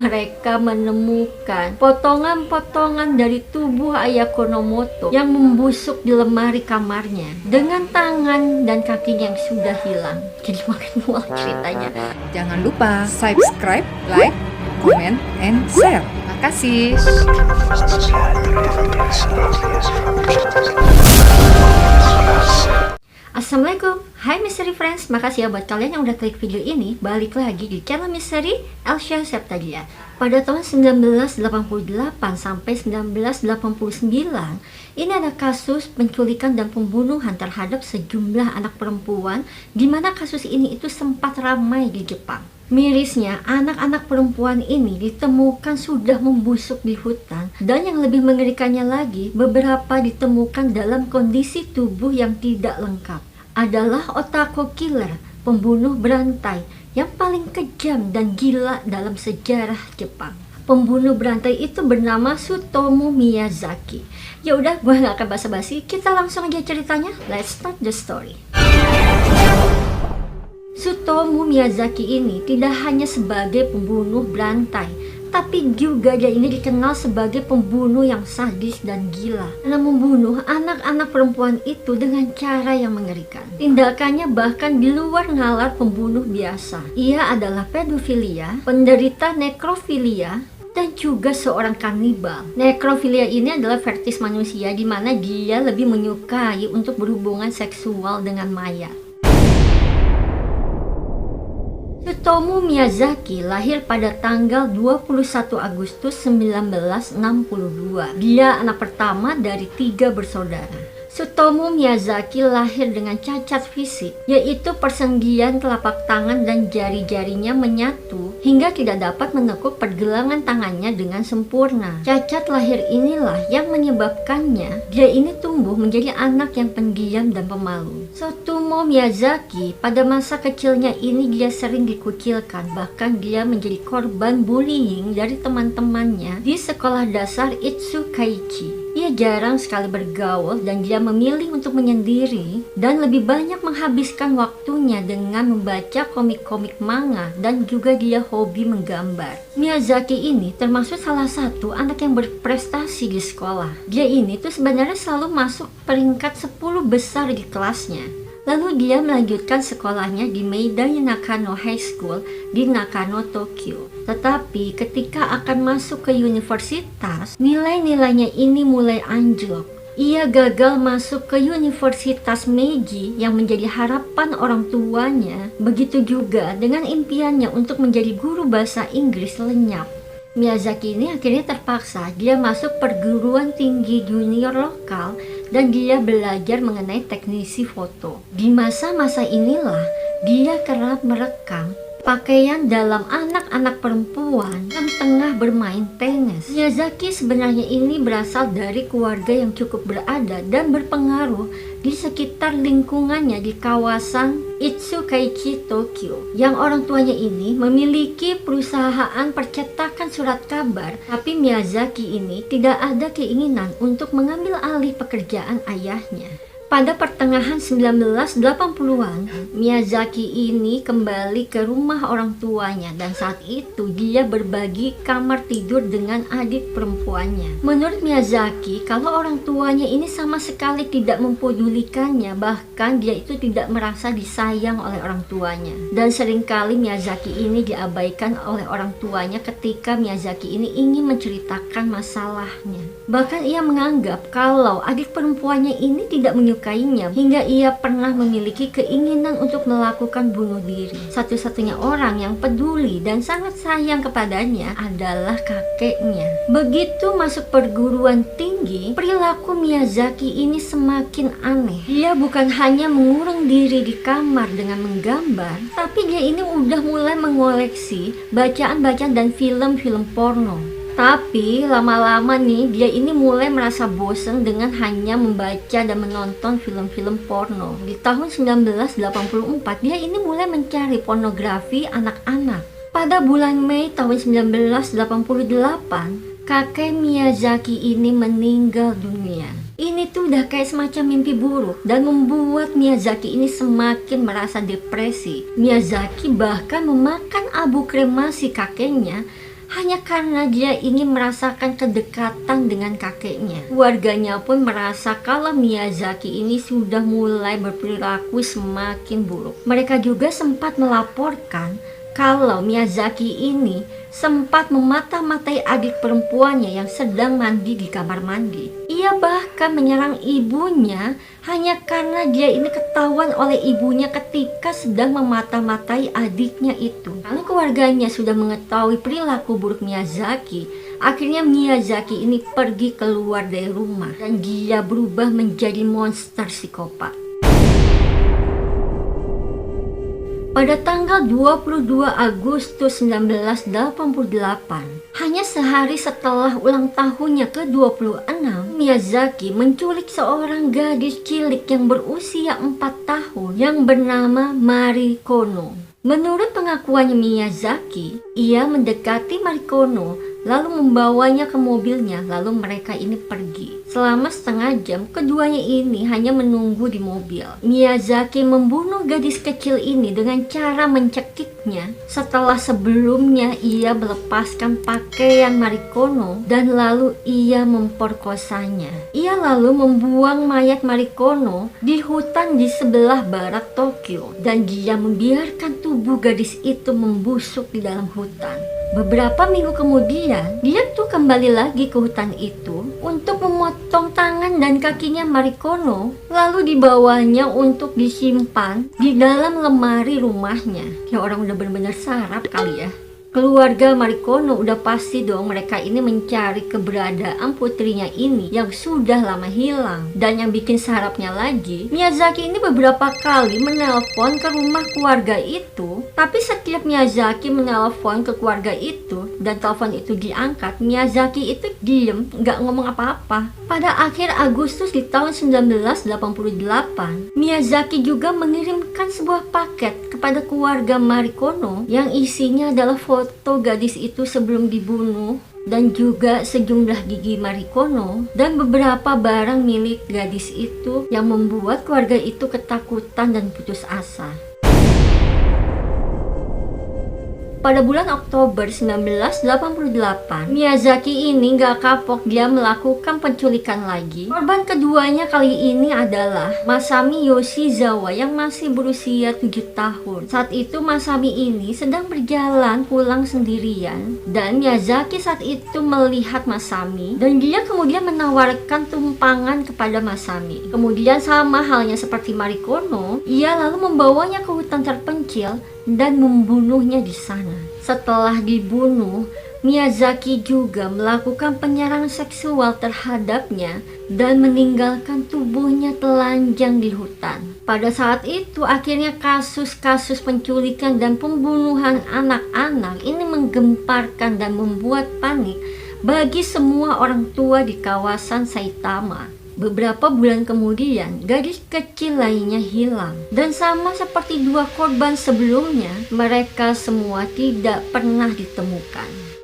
Mereka menemukan potongan-potongan dari tubuh ayah Konomoto yang membusuk di lemari kamarnya dengan tangan dan kakinya yang sudah hilang. Jadi makin mual ceritanya. Jangan lupa subscribe, like, comment, and share. Makasih. Assalamualaikum, hai Misteri Friends. Makasih ya buat kalian yang udah klik video ini. Balik lagi di channel Misteri Elsha Septagia. Pada tahun 1988 sampai 1989, ini ada kasus penculikan dan pembunuhan terhadap sejumlah anak perempuan, di mana kasus ini itu sempat ramai di Jepang. Mirisnya, anak-anak perempuan ini ditemukan sudah membusuk di hutan, dan yang lebih mengerikannya lagi, beberapa ditemukan dalam kondisi tubuh yang tidak lengkap. Adalah Otako Killer, pembunuh berantai yang paling kejam dan gila dalam sejarah Jepang. Pembunuh berantai itu bernama Tsutomu Miyazaki. Ya udah, gue gak akan basa-basi, kita langsung aja ceritanya. Let's start the story. Tsutomu Miyazaki ini tidak hanya sebagai pembunuh berantai, tapi juga dia ini dikenal sebagai pembunuh yang sadis dan gila, karena membunuh anak-anak perempuan itu dengan cara yang mengerikan. Tindakannya bahkan di luar nalar pembunuh biasa. Ia adalah pedofilia, penderita nekrofilia, dan juga seorang kanibal. Nekrofilia ini adalah fetis manusia, di mana dia lebih menyukai untuk berhubungan seksual dengan mayat. Tsutomu Miyazaki lahir pada tanggal 21 Agustus 1962. Dia anak pertama dari 3 bersaudara. Tsutomu Miyazaki lahir dengan cacat fisik, yaitu persenggian telapak tangan dan jari-jarinya menyatu hingga tidak dapat menekuk pergelangan tangannya dengan sempurna. Cacat lahir inilah yang menyebabkannya dia ini tumbuh menjadi anak yang pendiam dan pemalu. Tsutomu Miyazaki pada masa kecilnya ini dia sering dikucilkan, bahkan dia menjadi korban bullying dari teman-temannya di sekolah dasar Itsukaichi. Ia jarang sekali bergaul dan dia memilih untuk menyendiri dan lebih banyak menghabiskan waktunya dengan membaca komik-komik manga, dan juga dia hobi menggambar. Miyazaki ini termasuk salah satu anak yang berprestasi di sekolah. Dia ini tuh sebenarnya selalu masuk peringkat 10 besar di kelasnya. Lalu dia melanjutkan sekolahnya di Meidai Nakano High School di Nakano, Tokyo. Tetapi ketika akan masuk ke universitas, nilai-nilainya ini mulai anjlok. Ia gagal masuk ke Universitas Meiji yang menjadi harapan orang tuanya. Begitu juga dengan impiannya untuk menjadi guru bahasa Inggris lenyap. Miyazaki ini akhirnya terpaksa dia masuk perguruan tinggi junior lokal dan dia belajar mengenai teknisi foto. Di masa-masa inilah dia kerap merekam pakaian dalam anak-anak perempuan yang tengah bermain tenis. Miyazaki sebenarnya ini berasal dari keluarga yang cukup berada dan berpengaruh di sekitar lingkungannya di kawasan Itsukaichi, Tokyo, yang orang tuanya ini memiliki perusahaan percetakan surat kabar, tapi Miyazaki ini tidak ada keinginan untuk mengambil alih pekerjaan ayahnya. Pada pertengahan 1980-an, Miyazaki ini kembali ke rumah orang tuanya dan saat itu dia berbagi kamar tidur dengan adik perempuannya. Menurut Miyazaki, kalau orang tuanya ini sama sekali tidak mempedulikannya, bahkan dia itu tidak merasa disayang oleh orang tuanya. Dan seringkali Miyazaki ini diabaikan oleh orang tuanya ketika Miyazaki ini ingin menceritakan masalahnya. Bahkan ia menganggap kalau adik perempuannya ini tidak menyukainya hingga ia pernah memiliki keinginan untuk melakukan bunuh diri. Satu-satunya orang yang peduli dan sangat sayang kepadanya adalah kakeknya. Begitu masuk perguruan tinggi, perilaku Miyazaki ini semakin aneh. Dia bukan hanya mengurung diri di kamar dengan menggambar, tapi dia ini udah mulai mengoleksi bacaan-bacaan dan film-film porno. Tapi lama-lama nih dia ini mulai merasa bosan dengan hanya membaca dan menonton film-film porno. Di tahun 1984 dia ini mulai mencari pornografi anak-anak. Pada bulan Mei tahun 1988, kakek Miyazaki ini meninggal dunia. Ini tuh udah kayak semacam mimpi buruk dan membuat Miyazaki ini semakin merasa depresi. Miyazaki bahkan memakan abu kremasi kakeknya hanya karena dia ingin merasakan kedekatan dengan kakeknya. Keluarganya pun merasa kalau Miyazaki ini sudah mulai berperilaku semakin buruk. Mereka juga sempat melaporkan kalau Miyazaki ini sempat memata-matai adik perempuannya yang sedang mandi di kamar mandi. Ia bahkan menyerang ibunya hanya karena dia ini ketahuan oleh ibunya ketika sedang memata-matai adiknya itu. Karena keluarganya sudah mengetahui perilaku buruk Miyazaki, akhirnya Miyazaki ini pergi keluar dari rumah dan dia berubah menjadi monster psikopat. Pada tanggal 22 Agustus 1988, hanya sehari setelah ulang tahunnya ke-26, Miyazaki menculik seorang gadis cilik yang berusia 4 tahun yang bernama Marikono. Menurut pengakuannya Miyazaki, ia mendekati Marikono lalu membawanya ke mobilnya, lalu mereka ini pergi. Selama setengah jam, keduanya ini hanya menunggu di mobil. Miyazaki membunuh gadis kecil ini dengan cara mencekiknya setelah sebelumnya ia melepaskan pakaian Marikono dan lalu ia memperkosanya. Ia lalu membuang mayat Marikono di hutan di sebelah barat Tokyo dan dia membiarkan tubuh gadis itu membusuk di dalam hutan. Beberapa minggu kemudian, dia tuh kembali lagi ke hutan itu untuk memotong tangan dan kakinya Marikono, lalu dibawanya untuk disimpan di dalam lemari rumahnya. Ya orang udah benar-benar sarap kali ya. Keluarga Marikono udah pasti dong mereka ini mencari keberadaan putrinya ini yang sudah lama hilang. Dan yang bikin sarapnya lagi, Miyazaki ini beberapa kali menelpon ke rumah keluarga itu. Tapi setiap Miyazaki menelpon ke keluarga itu dan telepon itu diangkat, Miyazaki itu diem, gak ngomong apa-apa. Pada akhir Agustus di tahun 1988, Miyazaki juga mengirimkan sebuah paket kepada keluarga Marikono yang isinya adalah foto gadis itu sebelum dibunuh dan juga sejumlah gigi Marikono dan beberapa barang milik gadis itu yang membuat keluarga itu ketakutan dan putus asa. Pada bulan Oktober 1988, Miyazaki ini gak kapok, dia melakukan penculikan lagi. Korban keduanya kali ini adalah Masami Yoshizawa yang masih berusia 7 tahun. Saat itu Masami ini sedang berjalan pulang sendirian dan Miyazaki saat itu melihat Masami dan dia kemudian menawarkan tumpangan kepada Masami. Kemudian sama halnya seperti Marikono, ia lalu membawanya ke hutan terpencil dan membunuhnya di sana. Setelah dibunuh, Miyazaki juga melakukan penyerangan seksual terhadapnya dan meninggalkan tubuhnya telanjang di hutan. Pada saat itu akhirnya kasus-kasus penculikan dan pembunuhan anak-anak ini menggemparkan dan membuat panik bagi semua orang tua di kawasan Saitama. Beberapa bulan kemudian, gadis kecil lainnya hilang. Dan sama seperti dua korban sebelumnya, mereka semua tidak pernah ditemukan.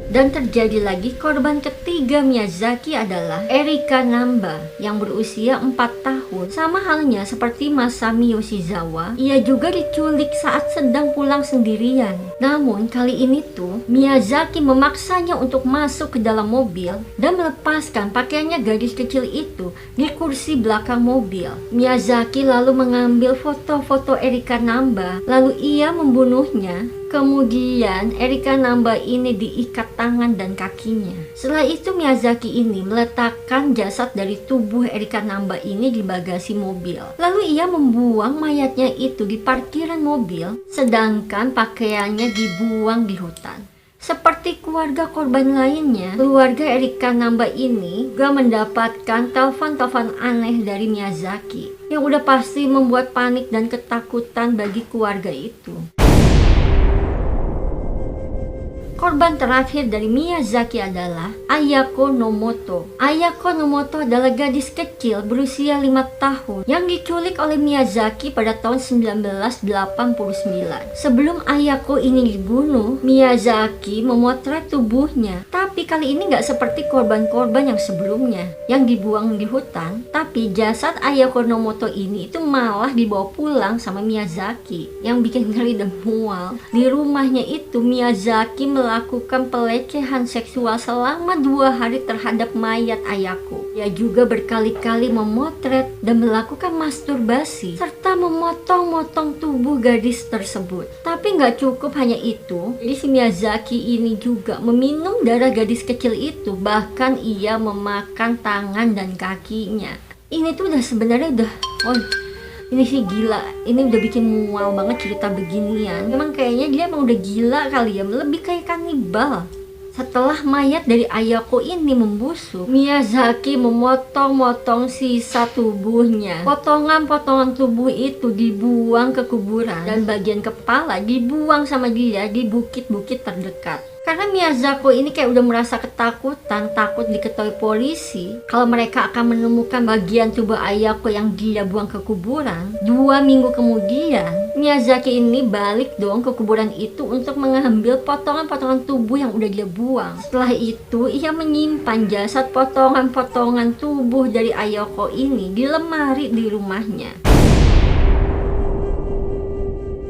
Dan terjadi lagi korban ketiga Miyazaki adalah Erika Namba yang berusia 4 tahun. Sama halnya seperti Masami Yoshizawa, ia juga diculik saat sedang pulang sendirian. Namun kali ini tuh Miyazaki memaksanya untuk masuk ke dalam mobil dan melepaskan pakaiannya gadis kecil itu di kursi belakang mobil. Miyazaki lalu mengambil foto-foto Erika Namba, lalu ia membunuhnya. Kemudian Erika Namba ini diikat tangan dan kakinya. Setelah itu Miyazaki ini meletakkan jasad dari tubuh Erika Namba ini di bagasi mobil. Lalu ia membuang mayatnya itu di parkiran mobil, sedangkan pakaiannya dibuang di hutan. Seperti keluarga korban lainnya, keluarga Erika Namba ini juga mendapatkan telepon-telepon aneh dari Miyazaki yang udah pasti membuat panik dan ketakutan bagi keluarga itu. Korban terakhir dari Miyazaki adalah Ayako Nomoto. Ayako Nomoto adalah gadis kecil berusia 5 tahun yang diculik oleh Miyazaki pada tahun 1989. Sebelum Ayako ini dibunuh, Miyazaki memotret tubuhnya. Tapi kali ini nggak seperti korban-korban yang sebelumnya yang dibuang di hutan, tapi jasad Ayako Nomoto ini itu malah dibawa pulang sama Miyazaki. Yang bikin ngeri dan mual, di rumahnya itu Miyazaki melakukan pelecehan seksual selama 2 hari terhadap mayat Ayako. Dia juga berkali-kali memotret dan melakukan masturbasi serta memotong-motong tubuh gadis tersebut. Tapi nggak cukup hanya itu, jadi si Miyazaki ini juga meminum darah gadis kecil itu, bahkan ia memakan tangan dan kakinya. Ini tuh sebenarnya ini sih gila, ini udah bikin mual banget cerita beginian. Memang kayaknya dia emang udah gila kali ya, lebih kayak kanibal. Setelah mayat dari Ayako ini membusuk, Miyazaki memotong-motong sisa tubuhnya. Potongan-potongan tubuh itu dibuang ke kuburan dan bagian kepala dibuang sama dia di bukit-bukit terdekat. Karena Miyazaki ini kayak udah merasa ketakutan, takut diketahui polisi kalau mereka akan menemukan bagian tubuh Ayako yang dia buang ke kuburan. 2 minggu kemudian, Miyazaki ini balik dong ke kuburan itu untuk mengambil potongan-potongan tubuh yang udah dia buang. Setelah itu, ia menyimpan jasad potongan-potongan tubuh dari Ayako ini di lemari di rumahnya.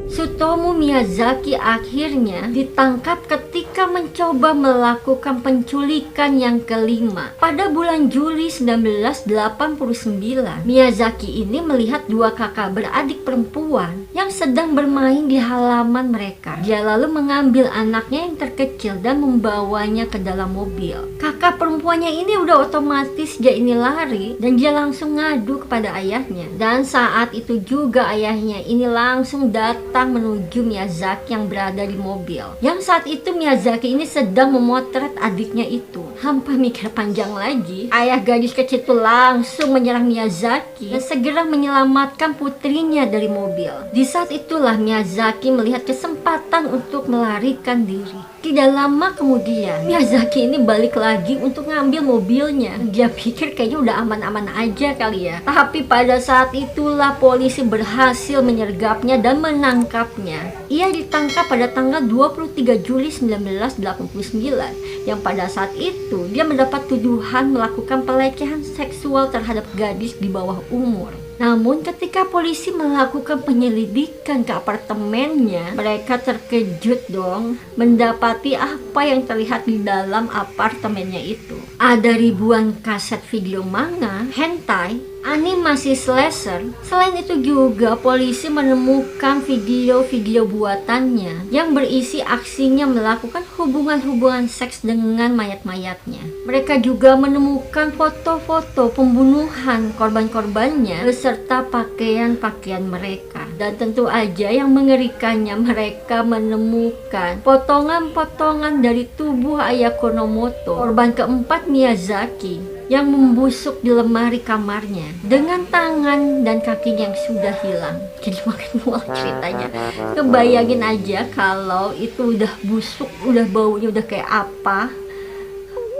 Tsutomu Miyazaki akhirnya ditangkap ketika mencoba melakukan penculikan yang kelima. Pada bulan Juli 1989, Miyazaki ini melihat 2 kakak beradik perempuan yang sedang bermain di halaman mereka. Dia lalu mengambil anaknya yang terkecil dan membawanya ke dalam mobil. Kakak perempuannya ini udah otomatis dia ini lari dan dia langsung ngadu kepada ayahnya. Dan saat itu juga ayahnya ini langsung datang menuju Miyazaki yang berada di mobil. Yang saat itu Miyazaki ini sedang memotret adiknya itu. Hampa mikir panjang lagi, ayah gadis kecil itu langsung menyerang Miyazaki dan segera menyelamatkan putrinya dari mobil. Di saat itulah Miyazaki melihat kesempatan untuk melarikan diri. Tidak lama kemudian, Miyazaki ini balik lagi untuk ngambil mobilnya. Dia pikir kayaknya udah aman-aman aja kali ya. Tapi pada saat itulah polisi berhasil menyergapnya dan menangkapnya. Ia ditangkap pada tanggal 23 Juli 1989. Yang pada saat itu, dia mendapat tuduhan melakukan pelecehan seksual terhadap gadis di bawah umur. Namun ketika polisi melakukan penyelidikan ke apartemennya, mereka terkejut dong mendapati apa yang terlihat di dalam apartemennya itu. Ada ribuan kaset video manga, hentai, animasi slasher. Selain itu juga polisi menemukan video-video buatannya yang berisi aksinya melakukan hubungan-hubungan seks dengan mayat-mayatnya. Mereka juga menemukan foto-foto pembunuhan korban-korbannya beserta pakaian-pakaian mereka. Dan tentu aja yang mengerikannya, mereka menemukan potongan-potongan dari tubuh Ayako Nomoto, korban keempat Miyazaki, yang membusuk di lemari kamarnya dengan tangan dan kakinya yang sudah hilang. Jadi makin mual ceritanya. Kebayangin aja kalau itu udah busuk, udah baunya udah kayak apa.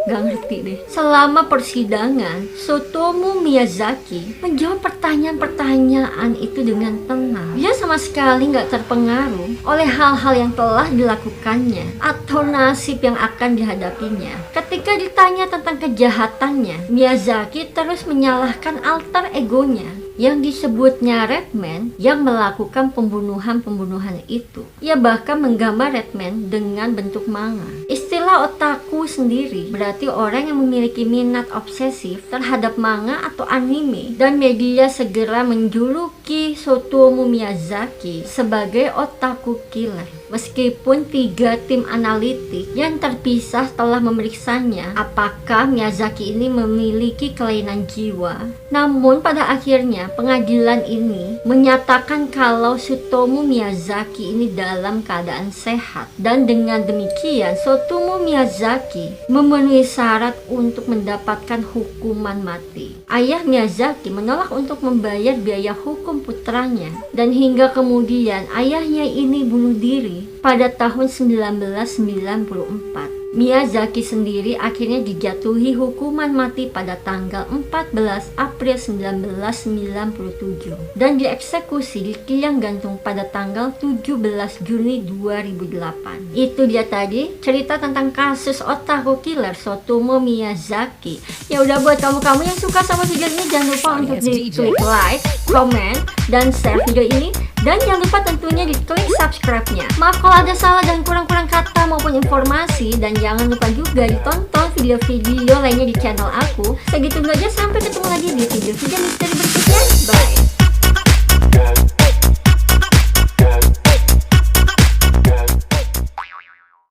Gak ngerti deh. Selama persidangan, Tsutomu Miyazaki menjawab pertanyaan-pertanyaan itu dengan tenang. Dia sama sekali gak terpengaruh oleh hal-hal yang telah dilakukannya atau nasib yang akan dihadapinya. Ketika ditanya tentang kejahatannya, Miyazaki terus menyalahkan alter egonya yang disebutnya Redman yang melakukan pembunuhan-pembunuhan itu. Ia bahkan menggambar Redman dengan bentuk manga. Istilah otaku sendiri berarti orang yang memiliki minat obsesif terhadap manga atau anime, dan media segera menjuluki Tsutomu Miyazaki sebagai otaku killer. Meskipun 3 tim analitik yang terpisah telah memeriksanya apakah Miyazaki ini memiliki kelainan jiwa, namun pada akhirnya pengadilan ini menyatakan kalau Tsutomu Miyazaki ini dalam keadaan sehat. Dan dengan demikian Tsutomu Satomu Miyazaki memenuhi syarat untuk mendapatkan hukuman mati. Ayah Miyazaki menolak untuk membayar biaya hukum putranya, dan hingga kemudian ayahnya ini bunuh diri pada tahun 1994. Miyazaki sendiri akhirnya dijatuhi hukuman mati pada tanggal 14 April 1997 dan dieksekusi di tiang gantung pada tanggal 17 Juni 2008. Itu dia tadi cerita tentang kasus otaku killer Satomu Miyazaki. Ya udah, buat kamu-kamu yang suka sama video ini, jangan lupa untuk klik like, comment, dan share video ini. Dan jangan lupa tentunya diklik subscribe-nya. Maaf kalau ada salah dan kurang-kurang kata maupun informasi. Dan jangan lupa juga ditonton video-video lainnya di channel aku. Segitu dulu aja, sampai ketemu lagi di video-video misteri